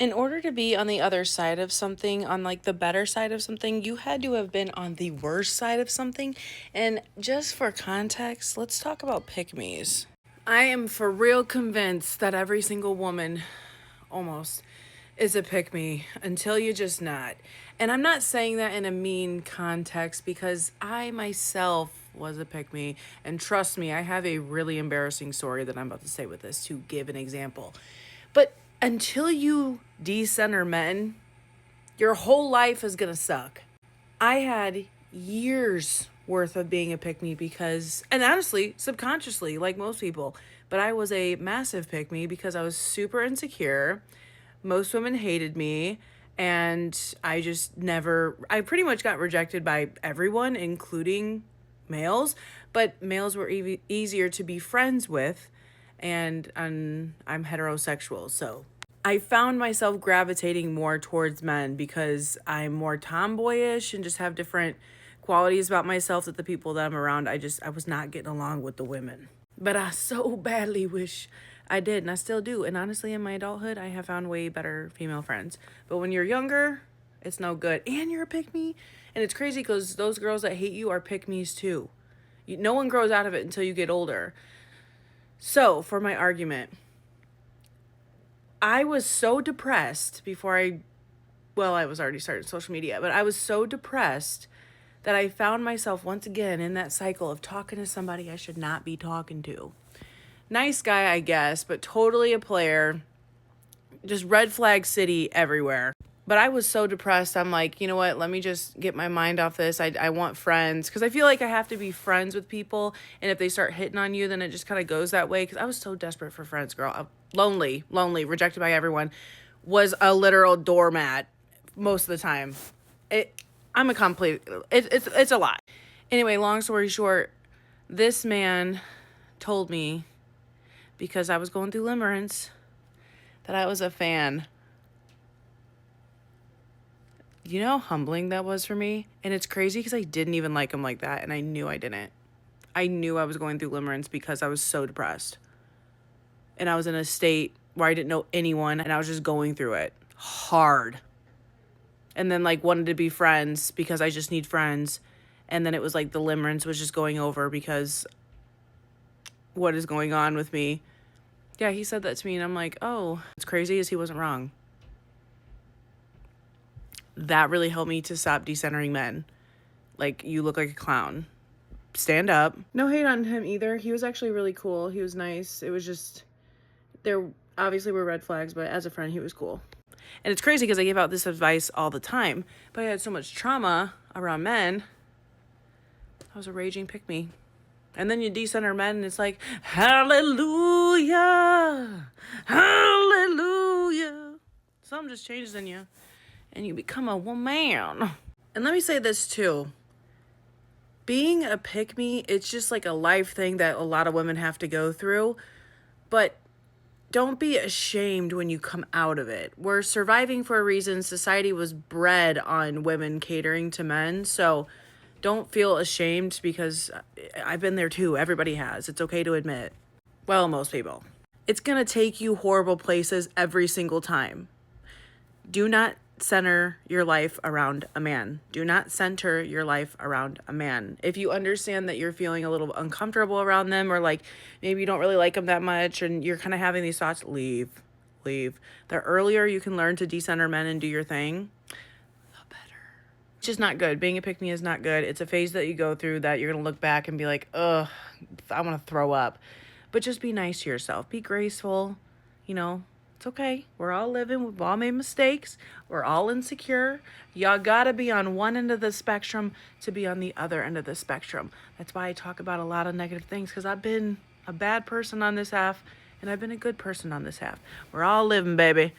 In order to be on the other side of something, on like the better side of something, you had to have been on the worst side of something. And just for context, let's talk about pick me's. I am for real convinced that every single woman almost is a pick me until you just not. And I'm not saying that in a mean context because I myself was a pick me. And trust me, I have a really embarrassing story that I'm about to say with this to give an example. But until you decenter men, your whole life is gonna suck. I had years worth of being a pick me because, and honestly, subconsciously, like most people, but I was a massive pick me because I was super insecure. Most women hated me, and I pretty much got rejected by everyone, including males, but males were easier to be friends with, and I'm heterosexual, so I found myself gravitating more towards men because I'm more tomboyish and just have different qualities about myself that the people that I'm around, I was not getting along with the women. But I so badly wish I did, and I still do. And honestly, in my adulthood, I have found way better female friends. But when you're younger, it's no good. And you're a pick me. And it's crazy because those girls that hate you are pick me's too. No one grows out of it until you get older. So, for my argument, I was so depressed I was already starting social media, but I was so depressed that I found myself once again in that cycle of talking to somebody I should not be talking to. Nice guy, I guess, but totally a player. Just red flag city everywhere. But I was so depressed. I'm like, you know what? Let me just get my mind off this. I want friends because I feel like I have to be friends with people. And if they start hitting on you, then it just kind of goes that way. Because I was so desperate for friends, girl. Lonely, rejected by everyone. Was a literal doormat most of the time. It's a lot. Anyway, long story short, this man told me because I was going through limerence that I was a fan. You know how humbling that was for me? And it's crazy because I didn't even like him like that, and I knew I didn't. I knew I was going through limerence because I was so depressed. And I was in a state where I didn't know anyone, and I was just going through it hard. And then, like, wanted to be friends because I just need friends. And then it was like the limerence was just going over because what is going on with me? Yeah, he said that to me, and I'm like, oh, what's crazy is he wasn't wrong. That really helped me to stop decentering men. Like, you look like a clown. Stand up. No hate on him either. He was actually really cool. He was nice. It was just, there obviously were red flags, but as a friend, he was cool. And it's crazy because I give out this advice all the time, but I had so much trauma around men. I was a raging pick-me. And then you decenter men, and it's like, hallelujah, hallelujah. Something just changes in you, and you become a woman. And let me say this too. Being a pick-me, it's just like a life thing that a lot of women have to go through. But don't be ashamed when you come out of it. We're surviving for a reason. Society was bred on women catering to men. So don't feel ashamed because I've been there too. Everybody has. It's okay to admit. Well, most people. It's going to take you horrible places every single time. Do not center your life around a man. Do not center your life around a man. If you understand that you're feeling a little uncomfortable around them, or like maybe you don't really like them that much and you're kind of having these thoughts, leave. The earlier you can learn to decenter men and do your thing, the better. It's just not good. Being a pick-me is not good. It's a phase that you go through that you're going to look back and be like, ugh, I want to throw up. But just be nice to yourself. Be graceful, you know. It's okay. We're all living. We've all made mistakes. We're all insecure. Y'all gotta be on one end of the spectrum to be on the other end of the spectrum. That's why I talk about a lot of negative things, because I've been a bad person on this half and I've been a good person on this half. We're all living, baby.